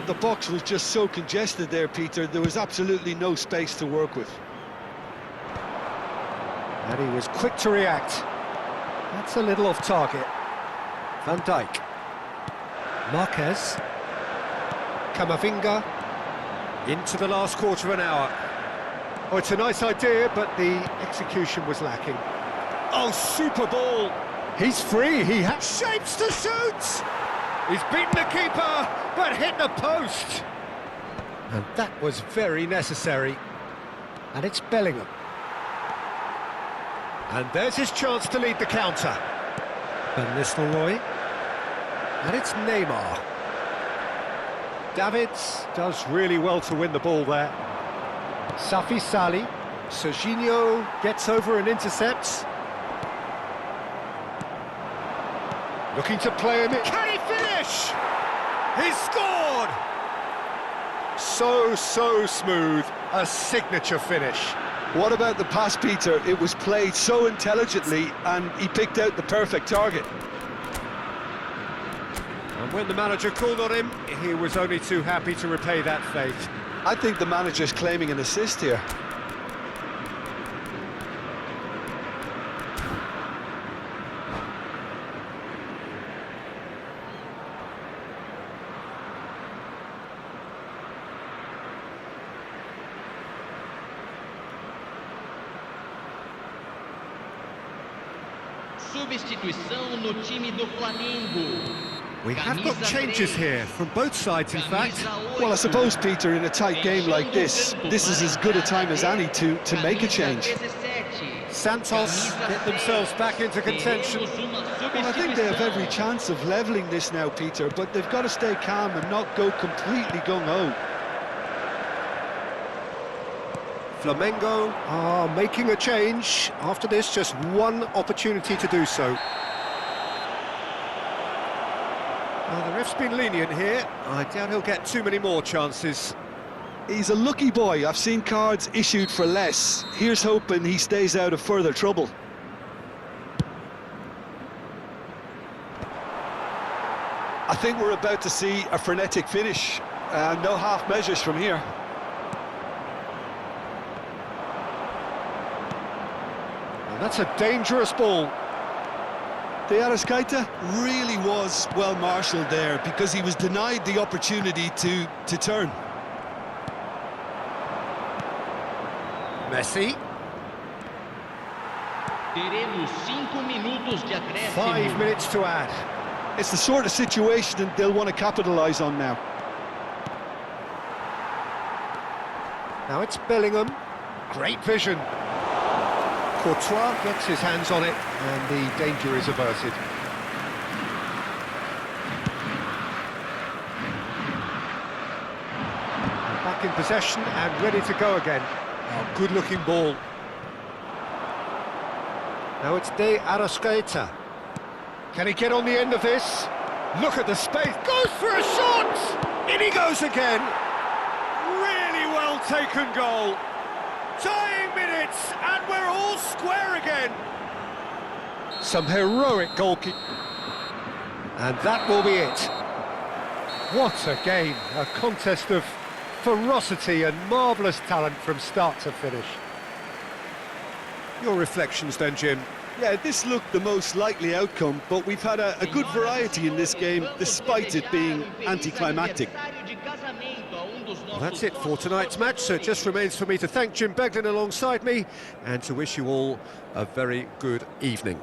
the box was just so congested there, Peter. There was absolutely no space to work with. And he was quick to react. That's a little off target. Van Dijk. Marquez. Camavinga. Into the last quarter of an hour. Oh, it's a nice idea, but the execution was lacking. Oh, super ball! He's free, he has shapes to shoot! He's beaten the keeper, but hit the post! And that was very necessary. And it's Bellingham. And there's his chance to lead the counter. Van Nistelrooy. And it's Neymar. Davids does really well to win the ball there. Safi Sali. Serginho gets over and intercepts. Looking to play him in. Can he finish? He's scored! So smooth. A signature finish. What about the pass, Peter? It was played so intelligently and he picked out the perfect target. And when the manager called on him, he was only too happy to repay that fate. I think the manager's claiming an assist here. Substituição no time do Flamengo. We have got changes here, from both sides in fact. Well, I suppose, Peter, in a tight game like this is as good a time as any to make a change. Santos get themselves back into contention. Well, I think they have every chance of levelling this now, Peter, but they've got to stay calm and not go completely gung-ho. Flamengo are making a change. After this, just one opportunity to do so. Well, the ref's been lenient here. I doubt he'll get too many more chances. He's a lucky boy. I've seen cards issued for less. Here's hoping he stays out of further trouble. I think we're about to see a frenetic finish. No half measures from here. And that's a dangerous ball. De Arrascaeta really was well marshalled there because he was denied the opportunity to turn. Messi. Teremos 5 minutos de acréscimo. 5 minutes to add. It's the sort of situation that they'll want to capitalise on now. Now it's Bellingham. Great vision. Courtois gets his hands on it, and the danger is averted. Back in possession and ready to go again. Oh, good-looking ball. Now it's De Arrascaeta. Can he get on the end of this? Look at the space. Goes for a shot! In he goes again. Really well taken goal. Tying minutes, and we're all square again. Some heroic goalkeeping. And that will be it. What a game. A contest of ferocity and marvellous talent from start to finish. Your reflections then, Jim? Yeah, this looked the most likely outcome, but we've had a good variety in this game, despite it being anticlimactic. Well, that's it for tonight's match, so it just remains for me to thank Jim Beglin alongside me and to wish you all a very good evening.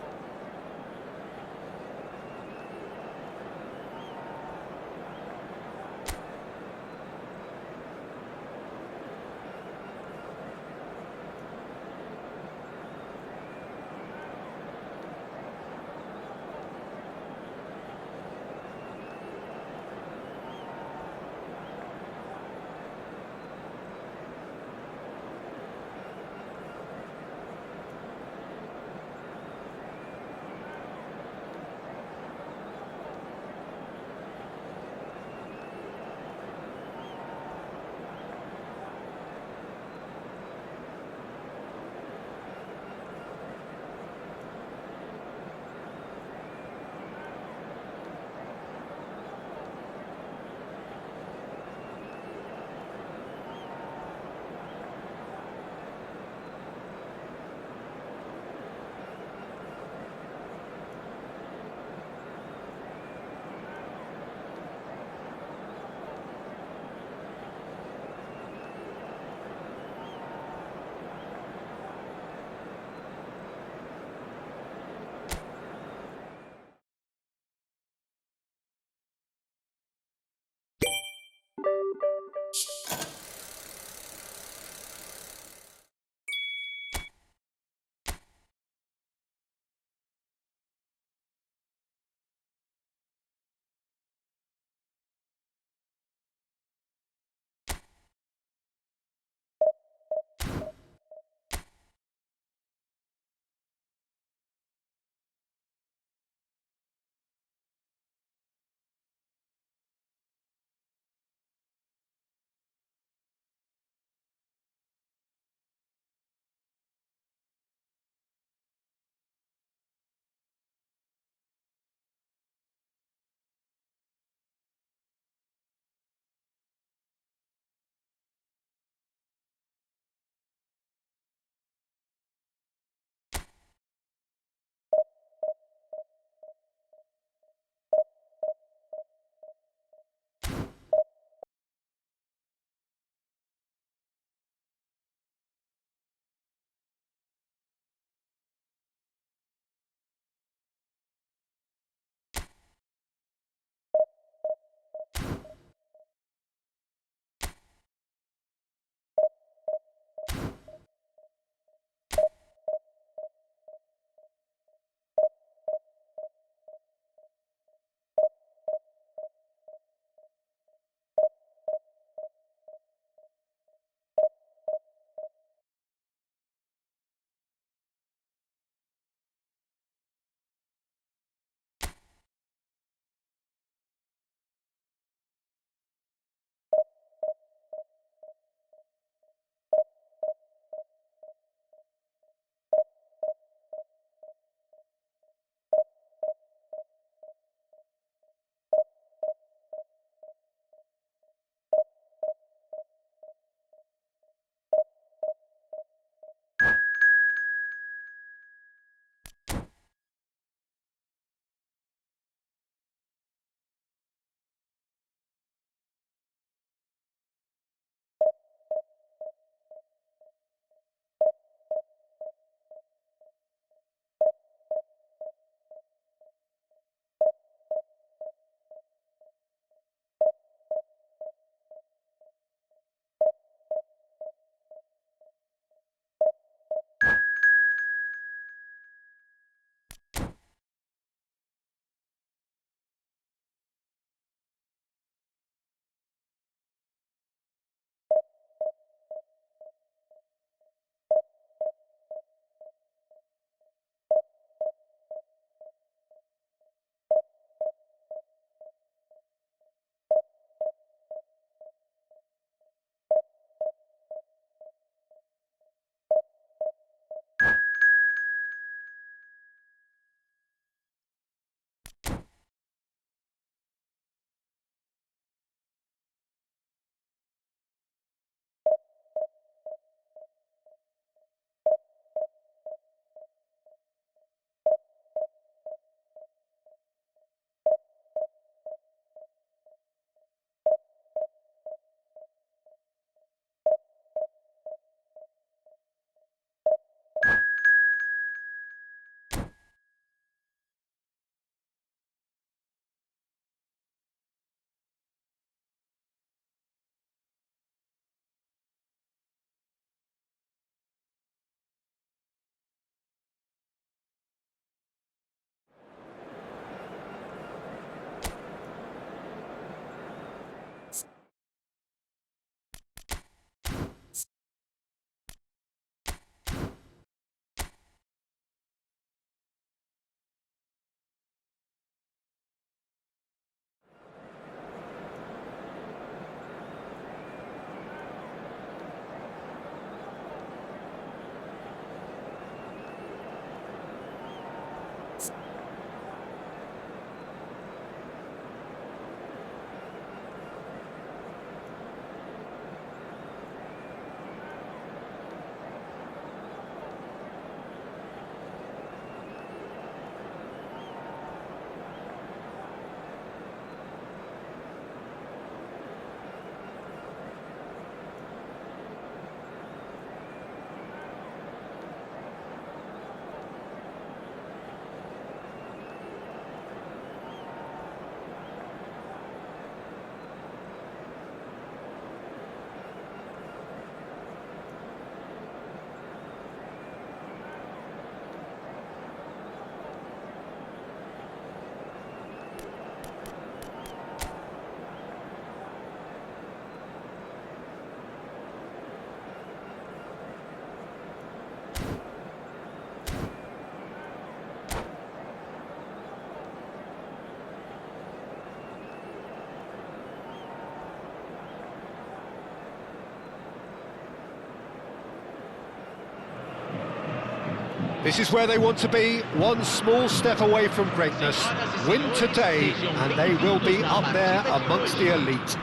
This is where they want to be, one small step away from greatness. Win today, and they will be up there amongst the elite.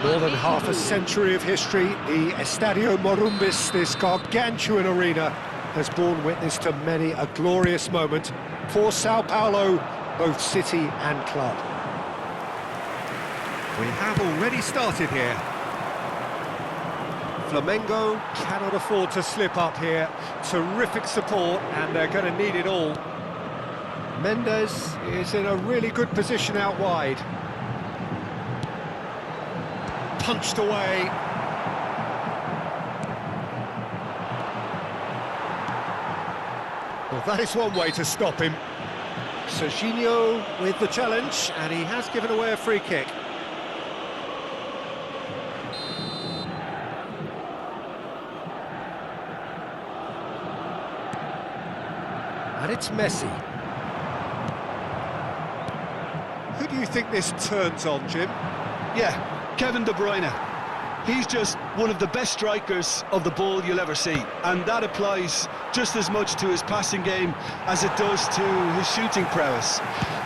More than half a century of history, the Estadio Morumbis, this gargantuan arena, has borne witness to many a glorious moment for Sao Paulo, both city and club. We have already started here. Flamengo cannot afford to slip up here. Terrific support, and they're going to need it all. Mendes is in a really good position out wide. Punched away. Well, that is one way to stop him. Serginho with the challenge, and he has given away a free kick. And it's Messi. Who do you think this turns on, Jim? Yeah, Kevin De Bruyne. He's just one of the best strikers of the ball you'll ever see, and that applies just as much to his passing game as it does to his shooting prowess.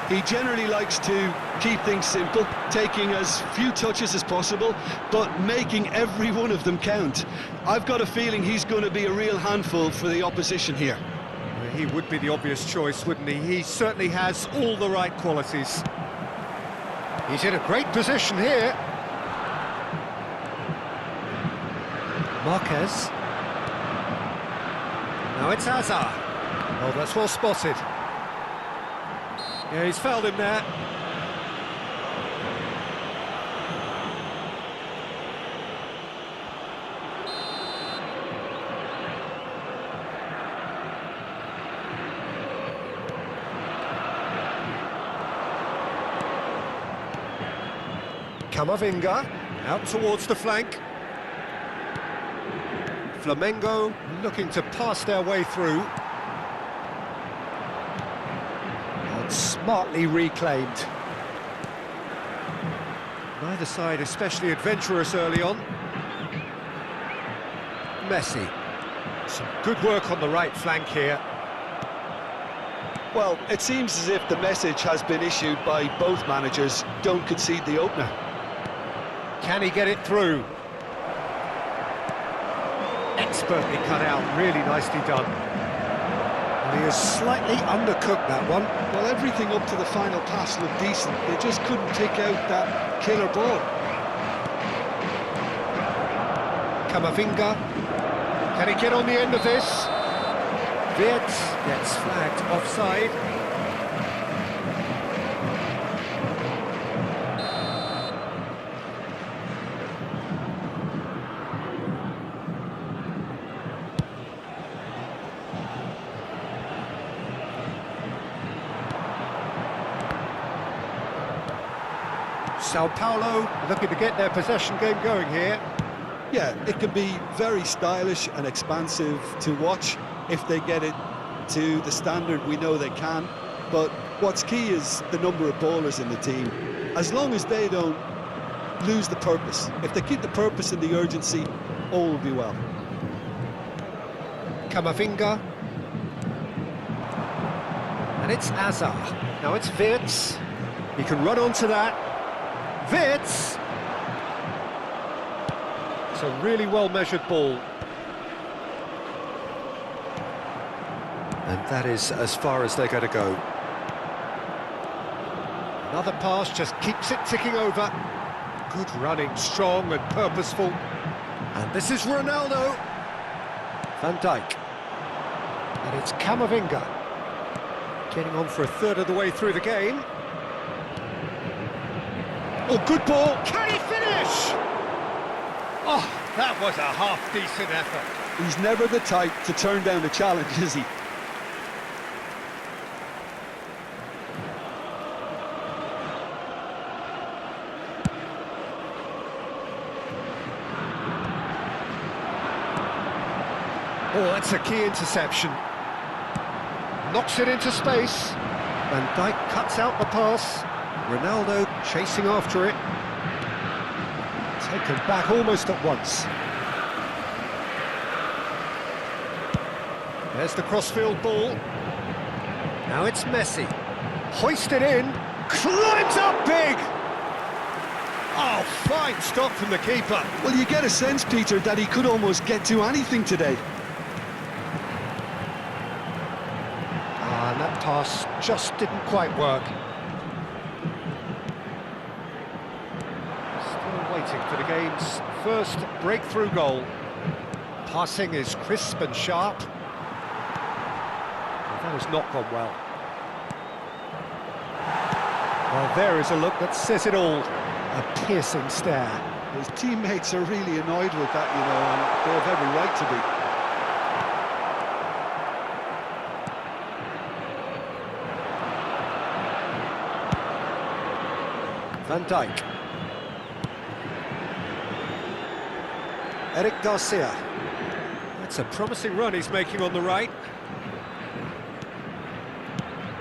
He generally likes to keep things simple, taking as few touches as possible, but making every one of them count. I've got a feeling he's going to be a real handful for the opposition here. He would be the obvious choice, wouldn't he? He certainly has all the right qualities. He's in a great position here. Marquez. Now it's Hazard. Oh, that's well spotted. Yeah, he's fouled him there. Camavinga, out towards the flank. Flamengo looking to pass their way through. And smartly reclaimed. Neither side especially adventurous early on. Messi. Some good work on the right flank here. Well, it seems as if the message has been issued by both managers: don't concede the opener. Can he get it through? Expertly cut out, really nicely done. And he has slightly undercooked that one. Well, everything up to the final pass looked decent. They just couldn't pick out that killer ball. Camavinga. Can he get on the end of this? Wirtz gets flagged offside. Sao Paulo looking to get their possession game going here. Yeah, it can be very stylish and expansive to watch if they get it to the standard we know they can. But what's key is the number of ballers in the team. As long as they don't lose the purpose, if they keep the purpose and the urgency, all will be well. Camavinga. And it's Hazard. Now it's Wirtz. He can run onto that. Wirtz! It's a really well-measured ball. And that is as far as they're going to go. Another pass just keeps it ticking over. Good running, strong and purposeful. And this is Ronaldo. Van Dijk. And it's Camavinga. Getting on for a third of the way through the game. Oh, good ball. Can he finish? Oh, that was a half-decent effort. He's never the type to turn down a challenge, is he? Oh, that's a key interception. Knocks it into space. Van Dijk cuts out the pass. Ronaldo chasing after it. Taken back almost at once. There's the crossfield ball. Now it's Messi. Hoisted in. Climbs up big! Oh, fine stop from the keeper. Well, you get a sense, Peter, that he could almost get to anything today. And that pass just didn't quite work. Still waiting for the game's first breakthrough goal. Passing is crisp and sharp. That has not gone well. Well, there is a look that says it all. A piercing stare. His teammates are really annoyed with that, you know, and they have every right to be. Van Dijk. Eric Garcia. That's a promising run he's making on the right.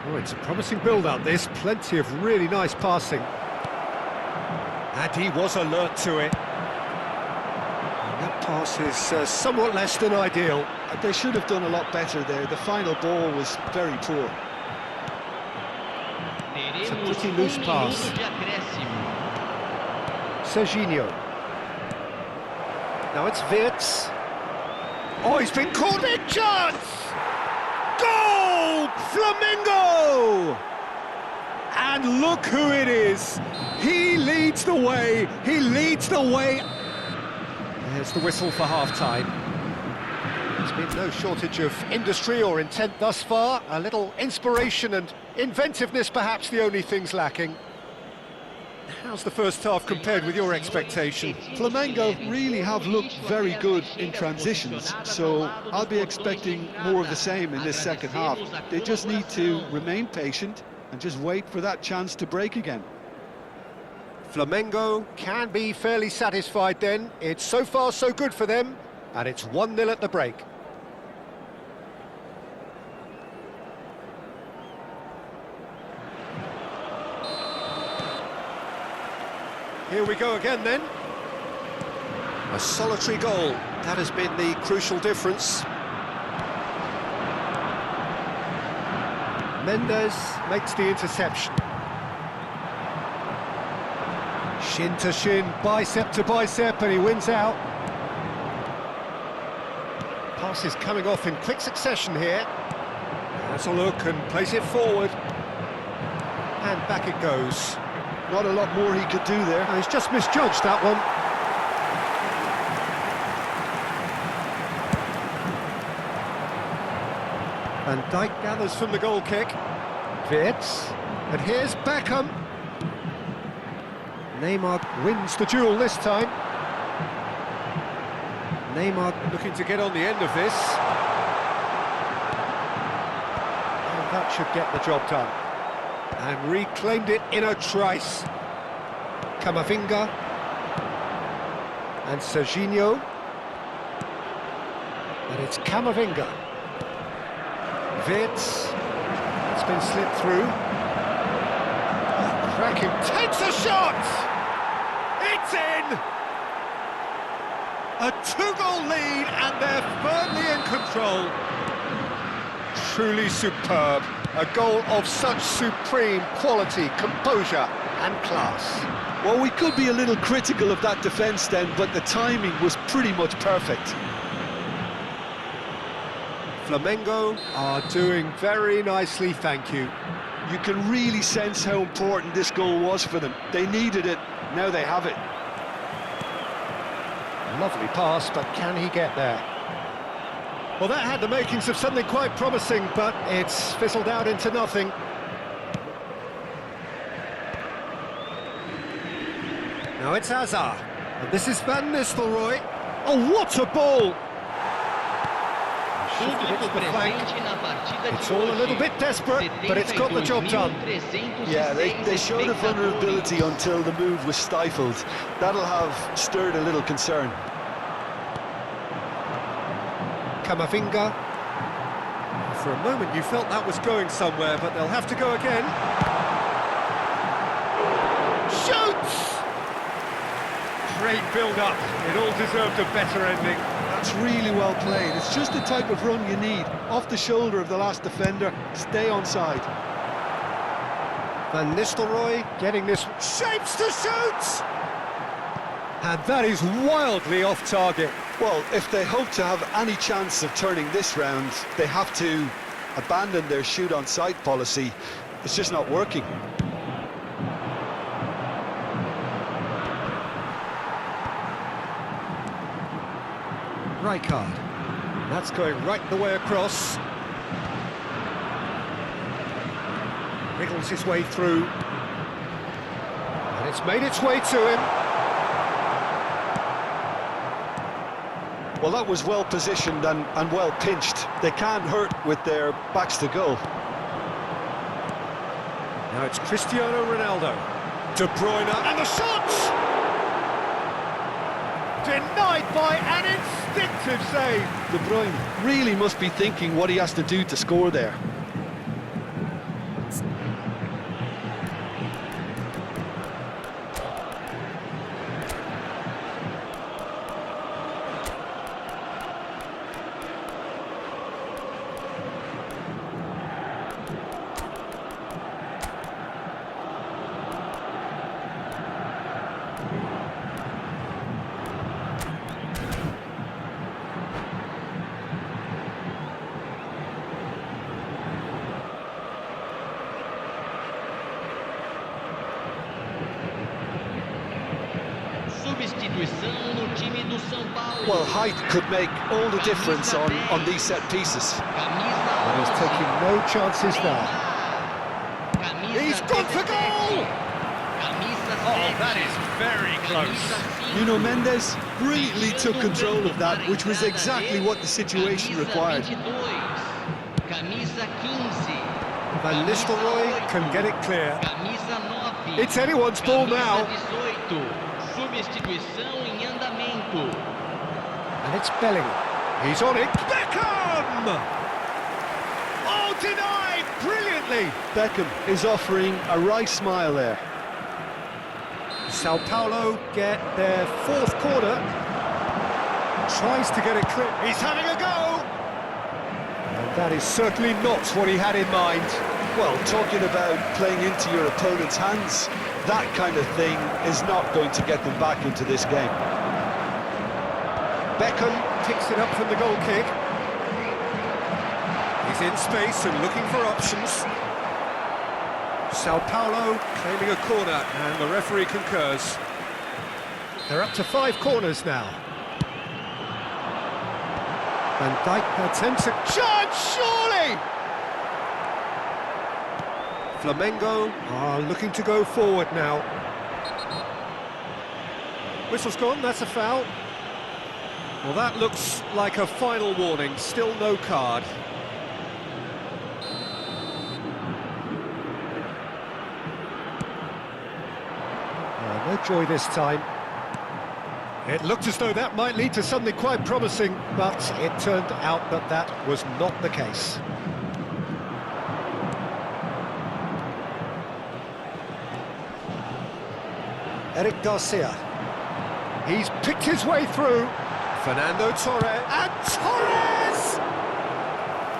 Oh, it's a promising build-up, this. Plenty of really nice passing. And he was alert to it. And that pass is somewhat less than ideal. They should have done a lot better there. The final ball was very poor. It's a pretty loose pass. Serginho. Now it's Wirtz. Oh, he's been caught in chance! Goal! Flamengo! And look who it is. He leads the way. He leads the way. There's the whistle for half-time. There's been no shortage of industry or intent thus far. A little inspiration and inventiveness, perhaps the only things lacking. How's the first half compared with your expectation? Flamengo really have looked very good in transitions, so I'll be expecting more of the same in this second half. They just need to remain patient and just wait for that chance to break again. Flamengo can be fairly satisfied then. It's so far so good for them, and it's 1-0 at the break. Here we go again then. A solitary goal. That has been the crucial difference. Mendes makes the interception. Shin to shin, bicep to bicep, and he wins out. Pass is coming off in quick succession here. Has a look and plays it forward. And back it goes. Not a lot more he could do there. He's just misjudged that one. Van Dijk gathers from the goal kick. Wirtz. And here's Beckham. Neymar wins the duel this time. Neymar looking to get on the end of this. And that should get the job done. And reclaimed it in a trice. Camavinga. And Serginho. And it's Camavinga. Wirtz. It's been slipped through. Cracking takes a shot! It's in! A 2-goal lead and they're firmly in control. Truly superb. A goal of such supreme quality, composure and class. Well, we could be a little critical of that defence then, but the timing was pretty much perfect. Flamengo are doing very nicely, thank you. You can really sense how important this goal was for them. They needed it, now they have it. Lovely pass, but can he get there? Well, that had the makings of something quite promising, but it's fizzled out into nothing. Now it's Hazard, and this is Van Nistelrooy. Oh, what a ball! Shifted it to the flank. It's all a little bit desperate, but it's got the job done. Yeah, they showed a vulnerability until the move was stifled. That'll have stirred a little concern. Camavinga. For a moment you felt that was going somewhere, but they'll have to go again. Shoots! Great build-up. It all deserved a better ending. That's really well played. It's just the type of run you need. Off the shoulder of the last defender, stay onside. Van Nistelrooy getting this shapes to shoot! And that is wildly off target. Well, if they hope to have any chance of turning this round, they have to abandon their shoot on sight policy. It's just not working. Rijkaard. That's going right the way across. Wriggles his way through. And it's made its way to him. Well, that was well positioned and well pinched. They can't hurt with their backs to goal. Now it's Cristiano Ronaldo. De Bruyne and the shot! Denied by an instinctive save. De Bruyne really must be thinking what he has to do to score there. Substituição no time do São Paulo. Well, height could make all the difference on these set pieces. And he's taking no chances now. He's gone for goal! Oh, that is very close. Nuno Mendes brilliantly took control of that, which was exactly what the situation required. Van Nistelrooy can get it clear. It's anyone's ball now. Substituição em andamento. And it's Bellingham. He's on it. Beckham! Oh, denied brilliantly. Beckham is offering a right smile there. Sao Paulo get their fourth corner. Tries to get it clear. He's having a go! And that is certainly not what he had in mind. Well, talking about playing into your opponent's hands, that kind of thing is not going to get them back into this game. Beckham picks it up from the goal kick. He's in space and looking for options. Sao Paulo claiming a corner, and the referee concurs. They're up to 5 corners now. Van Dijk attempts a charge, surely! Flamengo are looking to go forward now. Whistle's gone, that's a foul. Well, that looks like a final warning, still no card. No joy this time. It looked as though that might lead to something quite promising, but it turned out that that was not the case. Eric Garcia. He's picked his way through. Fernando Torres. And Torres!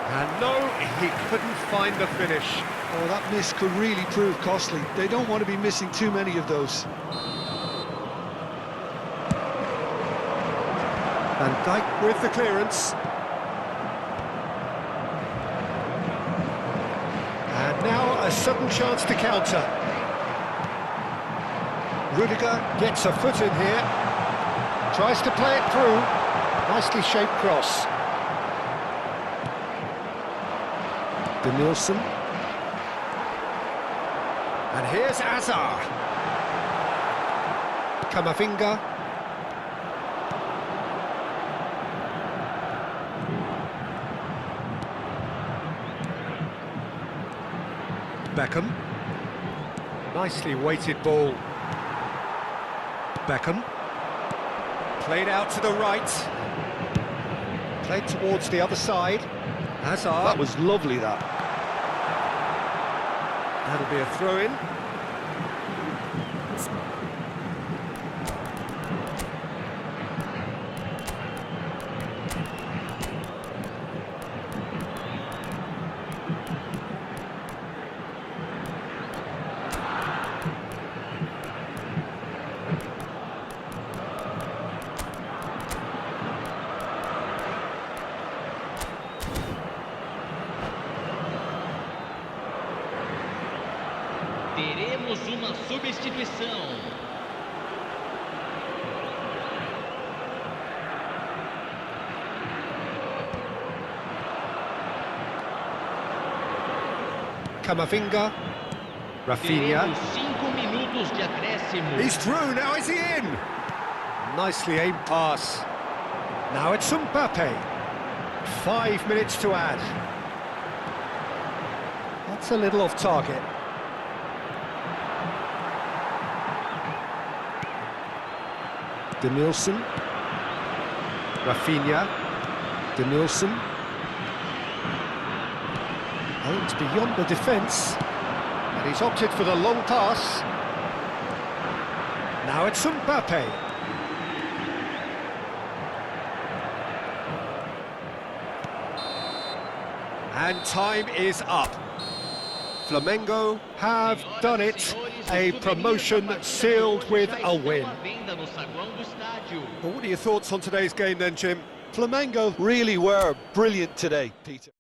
And no, he couldn't find the finish. Oh, that miss could really prove costly. They don't want to be missing too many of those. Van Dijk with the clearance. And now a sudden chance to counter. Rudiger gets a foot in here. Tries to play it through. Nicely shaped cross. Denilson. And here's Azar. Camavinga. Beckham. Nicely weighted ball. Beckham. Played out to the right. Played towards the other side. Hazard. That was lovely, that. That'll be a throw-in. substituição. Camavinga, Rafinha. Teremos 5 minutos de acréscimo. He's through, now is he in? Nicely aimed pass. Now it's Mbappe. 5 minutes to add. That's a little off target. Denilson. Rafinha. Denilson. Oh, it's beyond the defence. And he's opted for the long pass. Now it's Mbappe. And time is up. Flamengo have done it. A promotion sealed with a win. Well, what are your thoughts on today's game then, Jim? Flamengo really were brilliant today, Peter.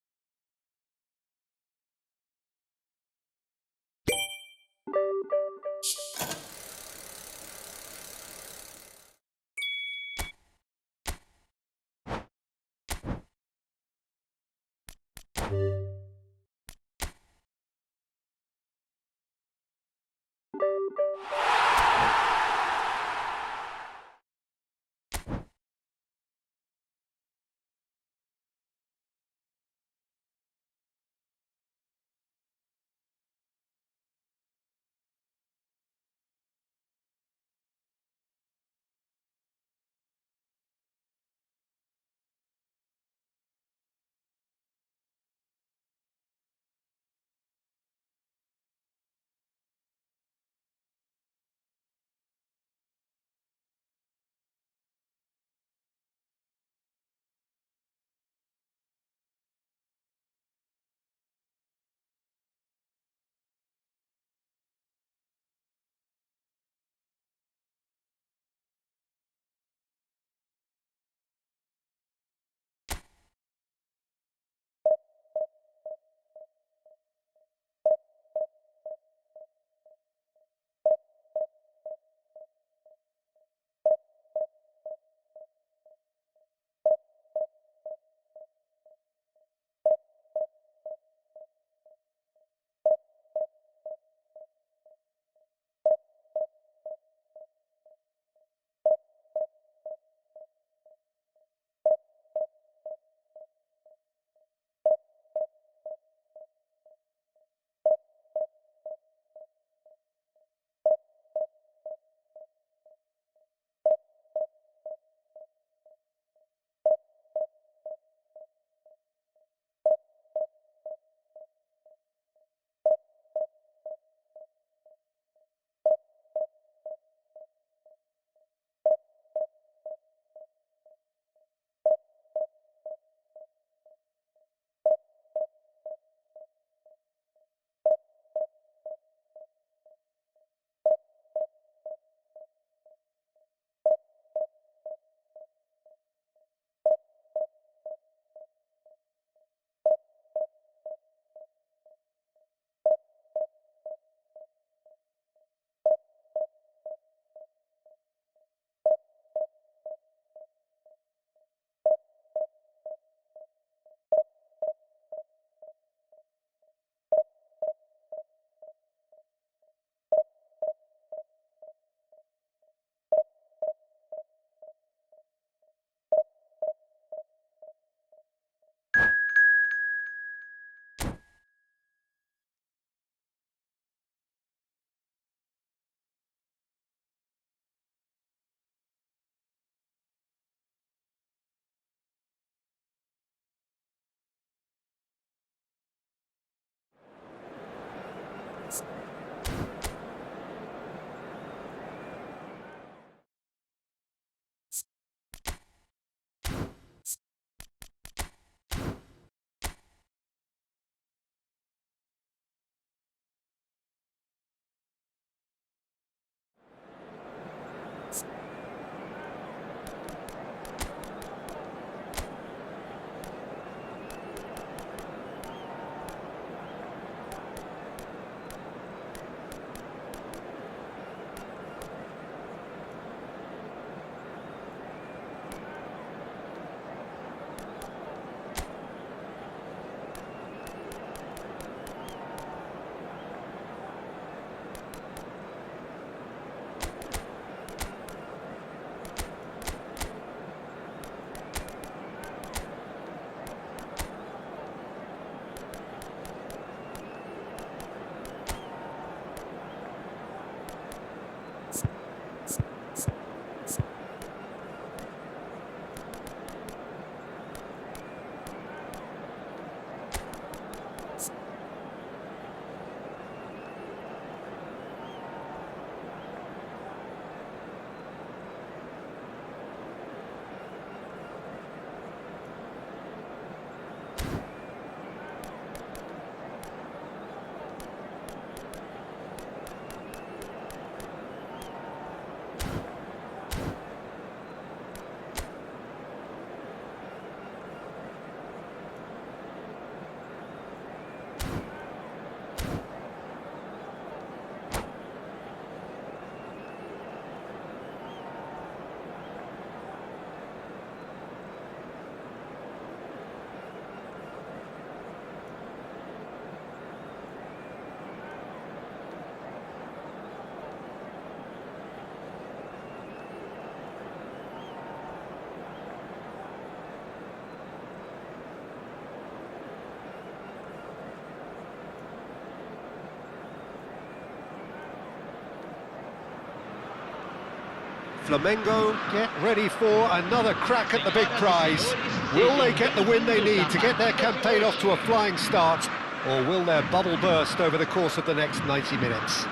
Flamengo get ready for another crack at the big prize. Will they get the win they need to get their campaign off to a flying start, or will their bubble burst over the course of the next 90 minutes?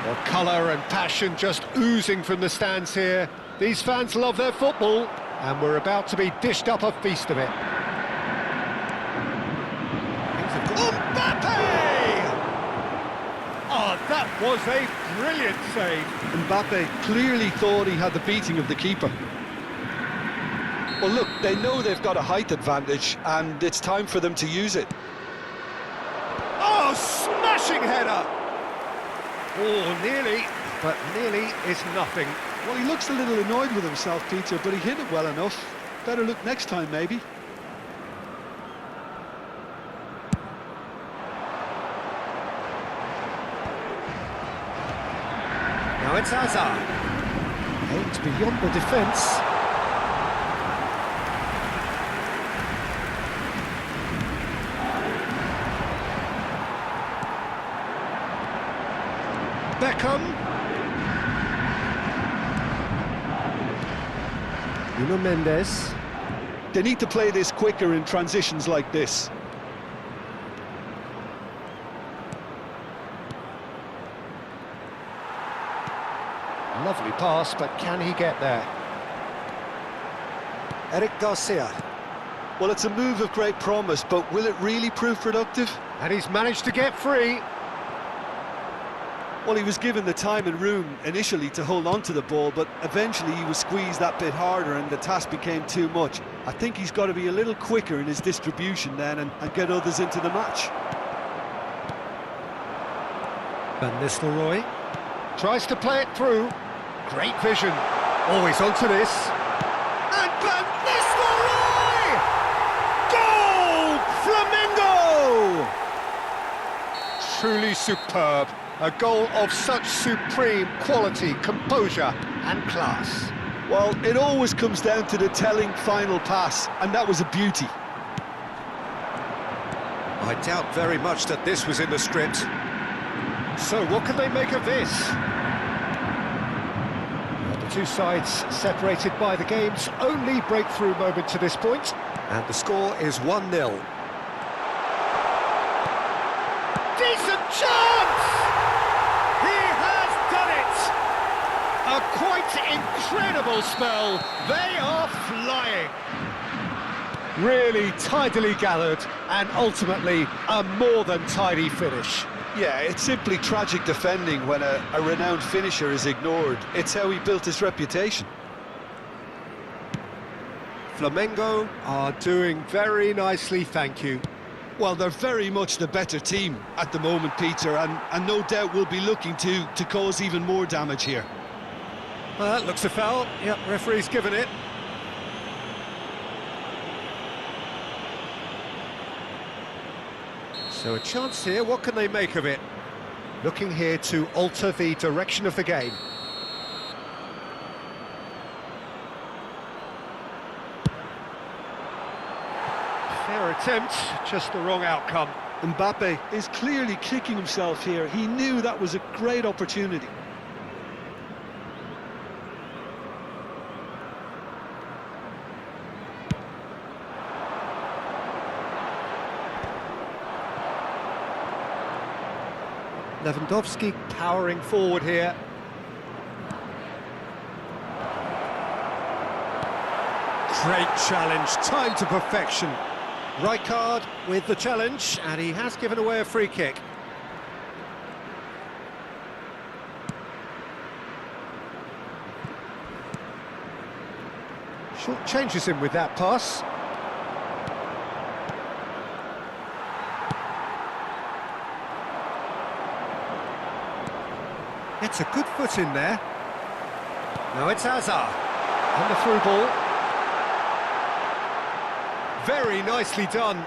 Well, colour and passion just oozing from the stands here. These fans love their football, and we're about to be dished up a feast of it. Mbappe! Oh, that was a brilliant save. Mbappe clearly thought he had the beating of the keeper. Well, look, they know they've got a height advantage, and it's time for them to use it. Oh, smashing header! Oh, nearly, but nearly is nothing. Well, he looks a little annoyed with himself, Peter, but he hit it well enough. Better look next time, maybe. Now it's Hazard. Aimed beyond the defence. Beckham. Nuno Mendes. They need to play this quicker in transitions like this. Lovely pass, but can he get there? Eric Garcia. Well, it's a move of great promise, but will it really prove productive? And he's managed to get free. Well, he was given the time and room initially to hold on to the ball, but eventually he was squeezed that bit harder and the task became too much. I think he's got to be a little quicker in his distribution then and get others into the match. Van Nistelrooy tries to play it through. Great vision. Always onto this. And Van Nistelrooy! Goal! Flamengo! Truly superb. A goal of such supreme quality, composure and class. Well, it always comes down to the telling final pass, and that was a beauty. I doubt very much that this was in the script. So what can they make of this? The two sides separated by the game's only breakthrough moment to this point. And the score is 1-0. Decent chance! He has done it! A quite incredible spell. They are flying. Really tidily gathered and ultimately a more than tidy finish. Yeah, it's simply tragic defending when a renowned finisher is ignored. It's how he built his reputation. Flamengo are doing very nicely, thank you. Well, they're very much the better team at the moment, Peter, and no doubt will be looking to cause even more damage here. Well, that looks a foul. Yep, referee's given it. So a chance here, what can they make of it? Looking here to alter the direction of the game. Fair attempt, just the wrong outcome. Mbappe is clearly kicking himself here. He knew that was a great opportunity. Lewandowski powering forward here. Great challenge, timed to perfection. Rijkaard with the challenge, and he has given away a free kick. Short changes him with that pass. It's a good foot in there. Now it's Hazard. On the through ball. Very nicely done.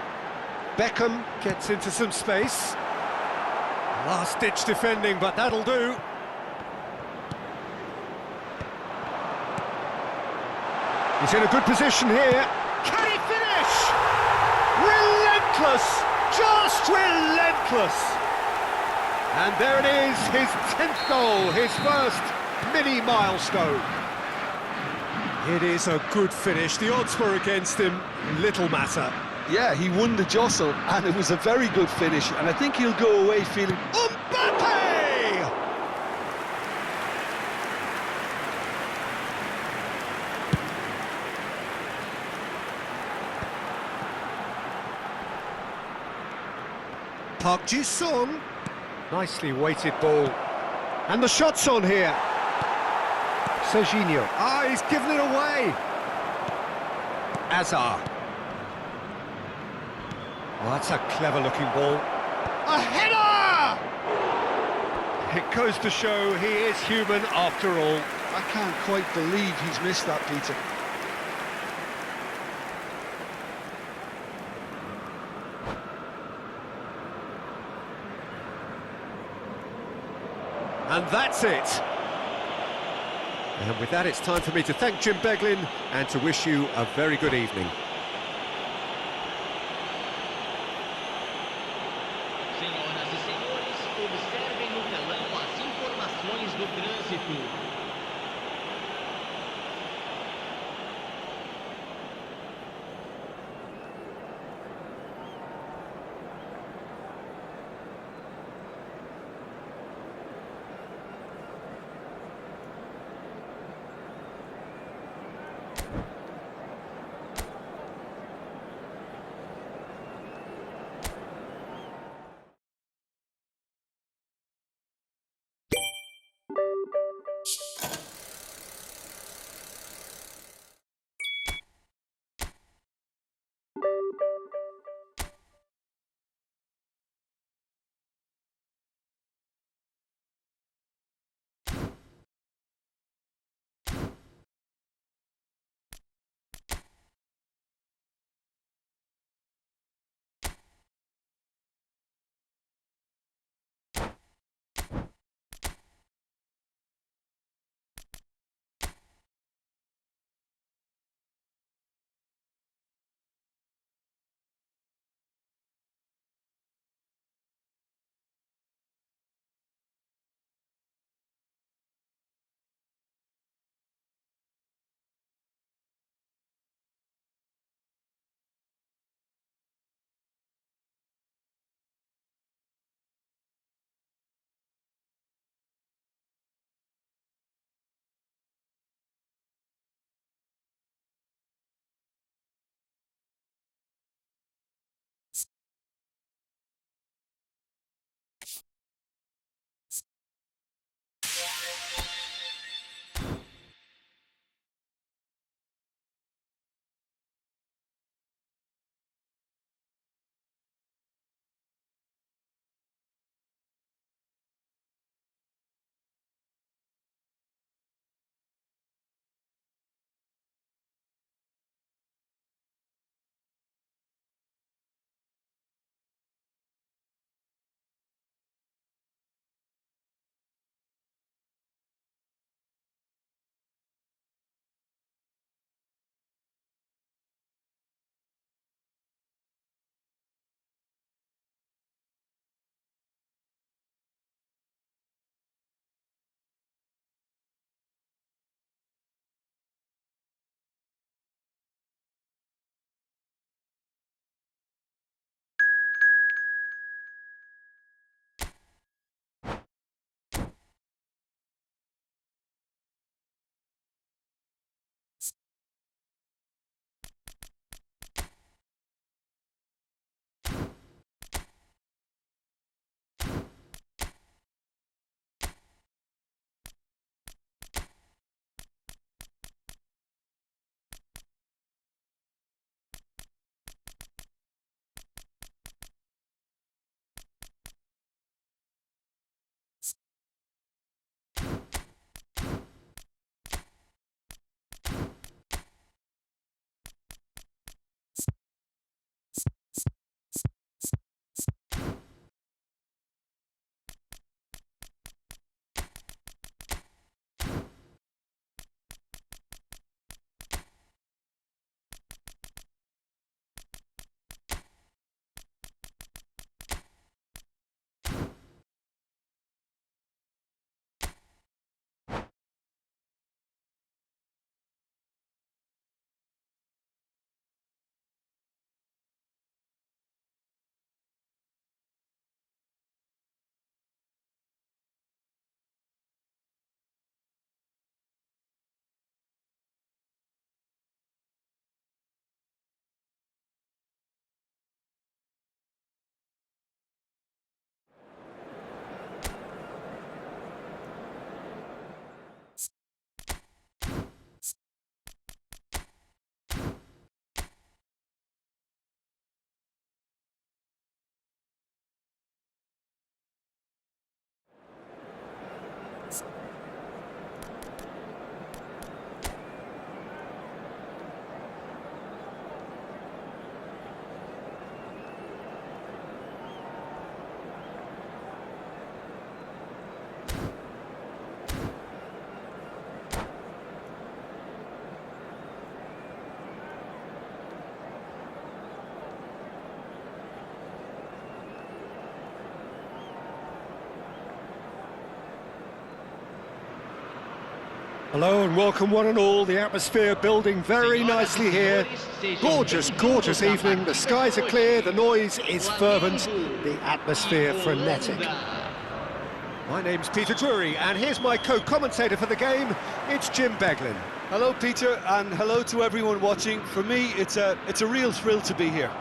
Beckham gets into some space. Last-ditch defending, but that'll do. He's in a good position here. Can he finish? Relentless! Just relentless! And there it is, his 10th goal, his first Mini milestone. It is a good finish. The odds were against him. Little matter. Yeah, he won the jostle, and it was a very good finish, and I think he'll go away feeling... Mbappe! Park Ji-sung. Nicely weighted ball. And the shot's on here. Serginho. Ah, he's given it away. Azar. Oh, that's a clever-looking ball. A header! It goes to show he is human after all. I can't quite believe he's missed that, Peter. And that's it. And with that, it's time for me to thank Jim Beglin and to wish you a very good evening. Senhoras e senhores, observem no telão as informações do trânsito. Hello and welcome one and all. The atmosphere building very nicely here. Gorgeous, gorgeous evening. The skies are clear, the noise is fervent, the atmosphere frenetic. My name's Peter Drury and here's my co-commentator for the game. It's Jim Beglin. Hello, Peter, and hello to everyone watching. For me, it's a real thrill to be here.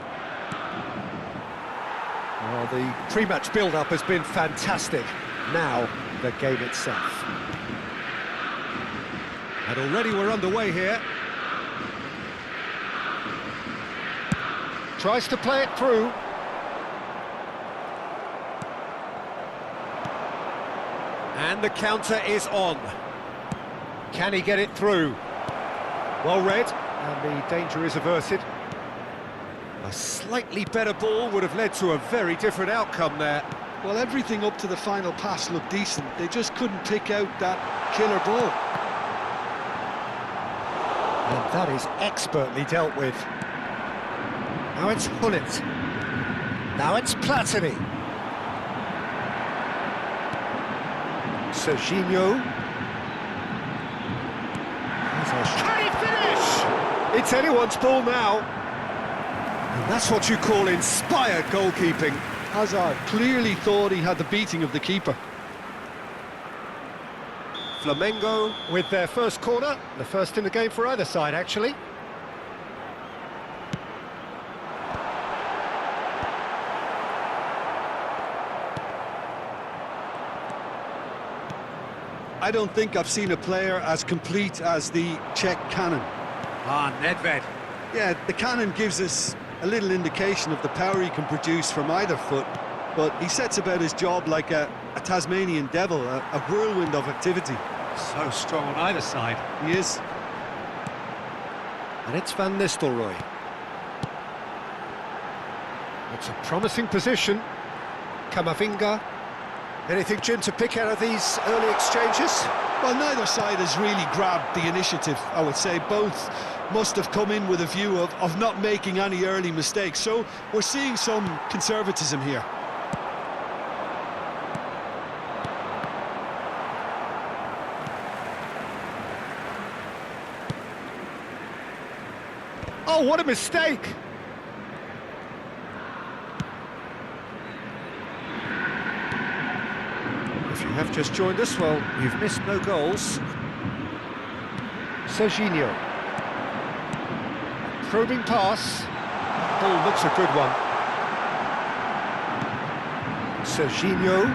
Well, the pre-match build-up has been fantastic. Now, the game itself. And already we're underway here. Tries to play it through. And the counter is on. Can he get it through? Well read, and the danger is averted. A slightly better ball would have led to a very different outcome there. Well, everything up to the final pass looked decent. They just couldn't pick out that killer ball. And that is expertly dealt with. Now it's Hullet. Now it's Platini. Serginho. Can he finish? It's anyone's ball now. And that's what you call inspired goalkeeping. Hazard clearly thought he had the beating of the keeper. Flamengo with their first corner, the first in the game for either side, actually. I don't think I've seen a player as complete as the Czech cannon. Nedved. Yeah, the cannon gives us a little indication of the power he can produce from either foot, but he sets about his job like a Tasmanian devil, a whirlwind of activity. So strong on either side. He is. And it's Van Nistelrooy. It's a promising position. Camavinga. Anything, Jim, to pick out of these early exchanges? Well, neither side has really grabbed the initiative, I would say. Both must have come in with a view of not making any early mistakes. So we're seeing some conservatism here. Oh, what a mistake! If you have just joined us, well, you've missed no goals. Serginho. Probing pass. Ball looks a good one. Serginho.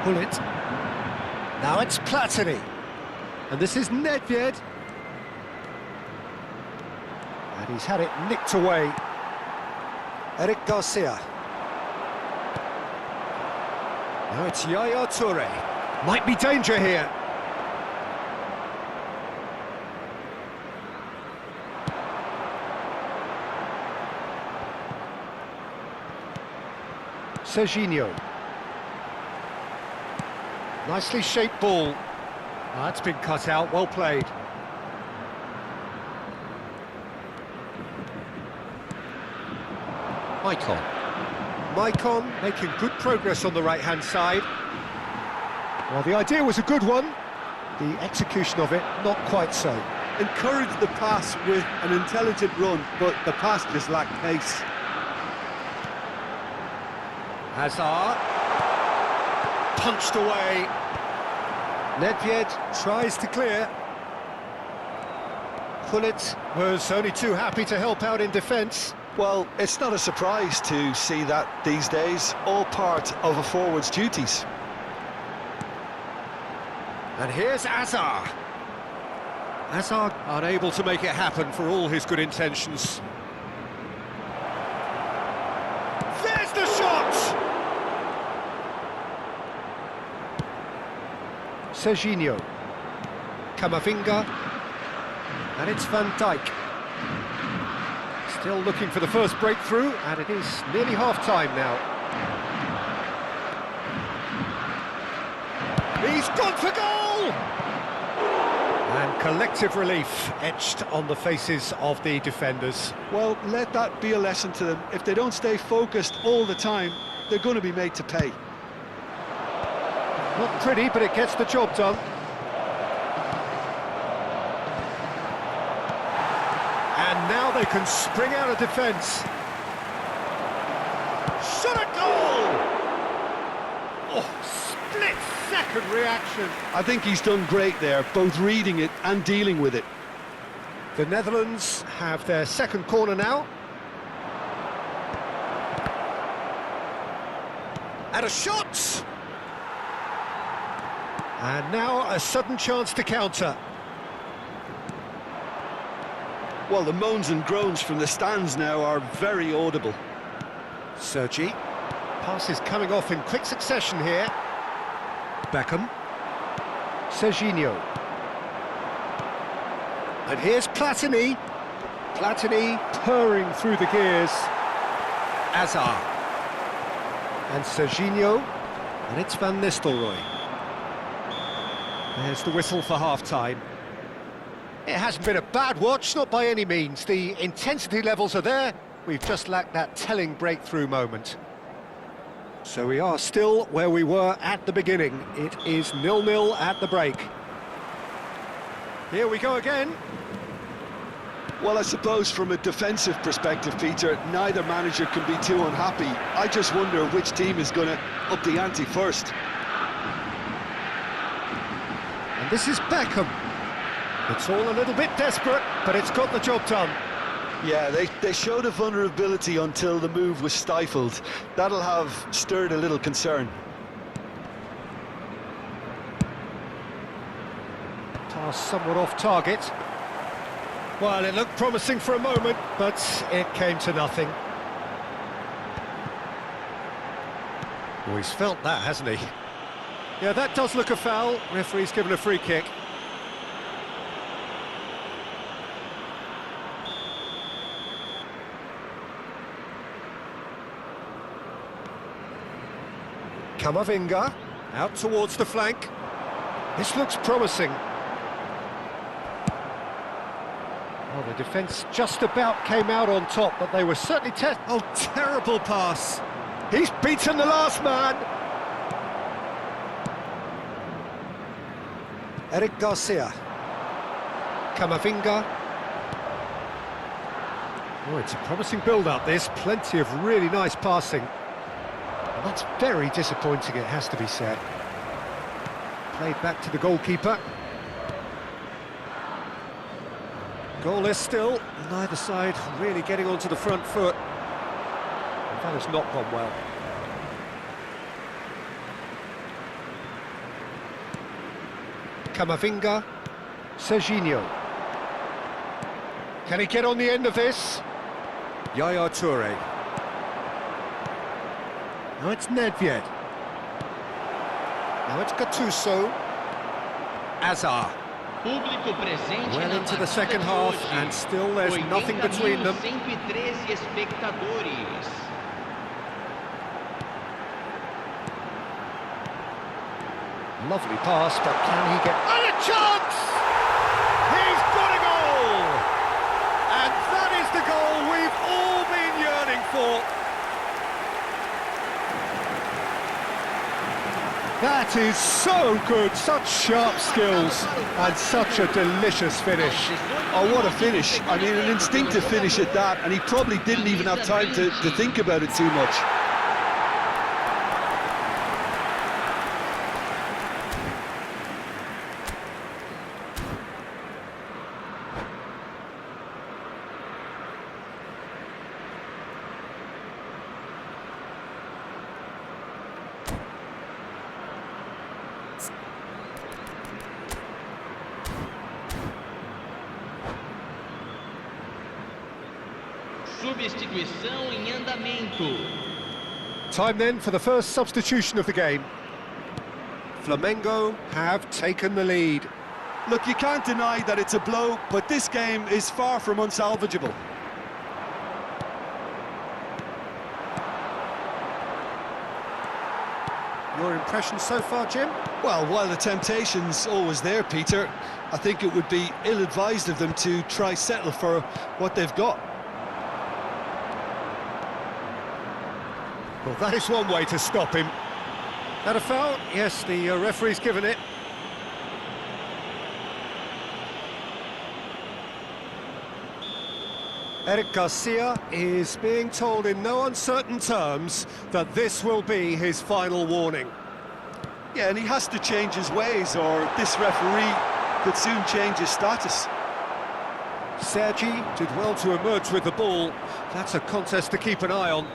Hullet. Now it's Platini. And this is Nedved. And he's had it nicked away. Eric Garcia. Now it's Yaya Toure. Might be danger here. Serginho. Nicely shaped ball. That's been cut out, well played. Maicon making good progress on the right-hand side. Well, the idea was a good one. The execution of it, not quite so. Encouraged the pass with an intelligent run, but the pass just lacked pace. Hazard. Punched away. Nedved tries to clear. Hullet was only too happy to help out in defence. Well, it's not a surprise to see that these days, all part of a forward's duties. And here's Azar. Hazard unable to make it happen for all his good intentions. There's the shot! Serginho. Camavinga. And it's Van Dijk. Still looking for the first breakthrough, and it is nearly half-time now. He's gone for goal! And collective relief etched on the faces of the defenders. Well, let that be a lesson to them. If they don't stay focused all the time, they're going to be made to pay. Not pretty, but it gets the job done. And now they can spring out of defence. Shot a goal! Oh, split-second reaction. I think he's done great there, both reading it and dealing with it. The Netherlands have their second corner now. And a shot! And now a sudden chance to counter. Well, the moans and groans from the stands now are very audible. Sergi. Pass is coming off in quick succession here. Beckham. Serginho. And here's Platini. Platini purring through the gears. Azar. And Serginho. And it's Van Nistelrooy. There's the whistle for half-time. It hasn't been a bad watch, not by any means. The intensity levels are there. We've just lacked that telling breakthrough moment. So we are still where we were at the beginning. It is 0-0 at the break. Here we go again. Well, I suppose from a defensive perspective, Peter, neither manager can be too unhappy. I just wonder which team is going to up the ante first. And this is Beckham. It's all a little bit desperate, but it's got the job done. Yeah, they showed a vulnerability until the move was stifled. That'll have stirred a little concern. Pass somewhat off target. Well, it looked promising for a moment, but it came to nothing. Oh, he's felt that, hasn't he? Yeah, that does look a foul. Referee's given a free kick. Camavinga, out towards the flank. This looks promising. Well, the defence just about came out on top, but they were certainly oh, terrible pass. He's beaten the last man. Eric Garcia. Camavinga. Oh, it's a promising build-up, this. Plenty of really nice passing. And that's very disappointing, it has to be said. Played back to the goalkeeper. Goalless still, neither side really getting onto the front foot. That has not gone well. Camavinga, Serginho. Can he get on the end of this? Yaya Toure. Now it's Nedved. Now it's Gattuso. Azar. Público presente Well na into the partida second de half, hoje. and still there's nothing between them. 113 espectadores. Lovely pass, but can he get... And a chance! He's got a goal! And that is the goal we've all been yearning for. That is so good, such sharp skills, and such a delicious finish. Oh, what a finish. I mean, an instinctive finish at that, and he probably didn't even have time to think about it too much. Substituição em andamento. Time then for the first substitution of the game. Flamengo have taken the lead. Look, you can't deny that it's a blow, but this game is far from unsalvageable. Your impression so far, Jim? Well, while the temptation's always there, Peter, I think it would be ill-advised of them to try settle for what they've got. Well, that is one way to stop him. That a foul? Yes, the referee's given it. Eric Garcia is being told in no uncertain terms that this will be his final warning. Yeah, and he has to change his ways, or this referee could soon change his status. Sergi did well to emerge with the ball. That's a contest to keep an eye on.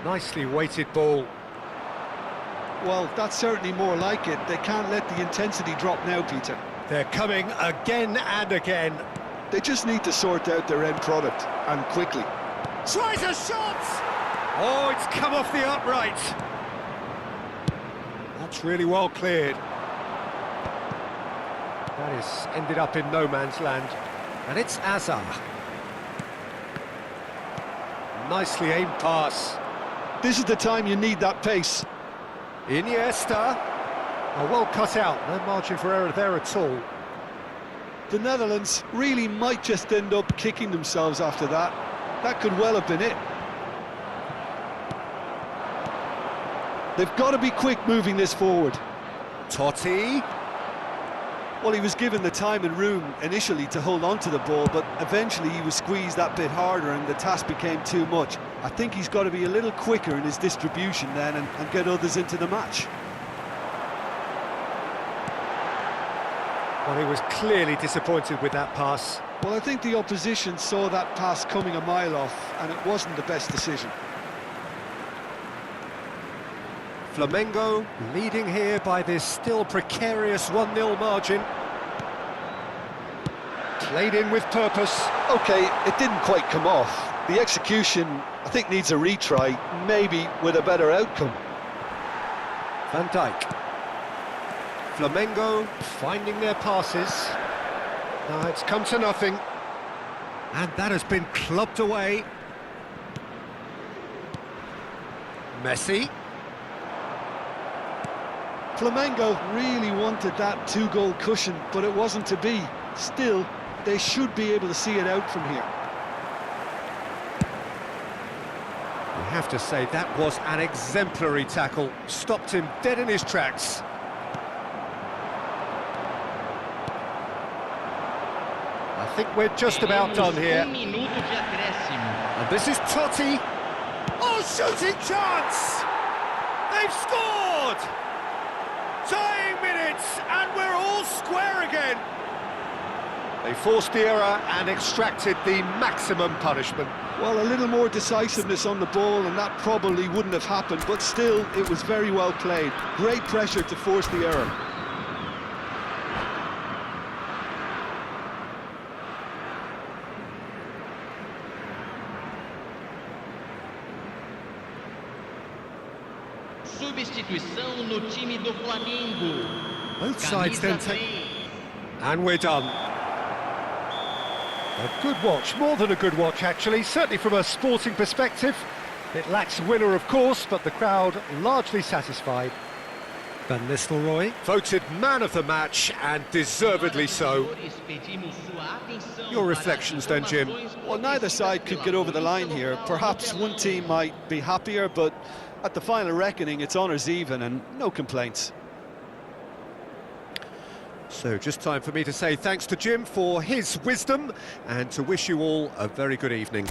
Nicely weighted ball. Well, that's certainly more like it. They can't let the intensity drop now, Peter. They're coming again and again. They just need to sort out their end product, and quickly. Tries a shot! Oh, it's come off the upright. That's really well cleared. That is ended up in no man's land. And it's Azar. Nicely aimed pass. This is the time you need that pace. Iniesta. Oh, well cut out. No margin for error there at all. The Netherlands really might just end up kicking themselves after that. That could well have been it. They've got to be quick moving this forward. Totti. Well, he was given the time and room initially to hold on to the ball, but eventually he was squeezed that bit harder and the task became too much. I think he's got to be a little quicker in his distribution then and get others into the match. Well, he was clearly disappointed with that pass. Well, I think the opposition saw that pass coming a mile off, and it wasn't the best decision. Flamengo leading here by this still precarious 1-0 margin. Played in with purpose. OK, it didn't quite come off. The execution, I think, needs a retry, maybe with a better outcome. Van Dijk. Flamengo finding their passes. Now it's come to nothing. And that has been clubbed away. Messi. Flamengo really wanted that two-goal cushion, but it wasn't to be. Still, they should be able to see it out from here. You have to say that was an exemplary tackle. Stopped him dead in his tracks. I think we're just about done here. And this is Totti. Oh, shooting chance! They've scored! Tying minutes, and we're all square again. They forced the error and extracted the maximum punishment. Well, a little more decisiveness on the ball, and that probably wouldn't have happened, but still, it was very well played. Great pressure to force the error. Substituição no time do Flamengo. Both sides then take... And we're done. A good watch, more than a good watch actually, certainly from a sporting perspective. It lacks a winner of course, but the crowd largely satisfied. Van Nistelrooy voted man of the match, and deservedly so. Your reflections then, Jim? Well, neither side could get over the line here. Perhaps one team might be happier, but at the final reckoning, it's honours even and no complaints. So just time for me to say thanks to Jim for his wisdom and to wish you all a very good evening.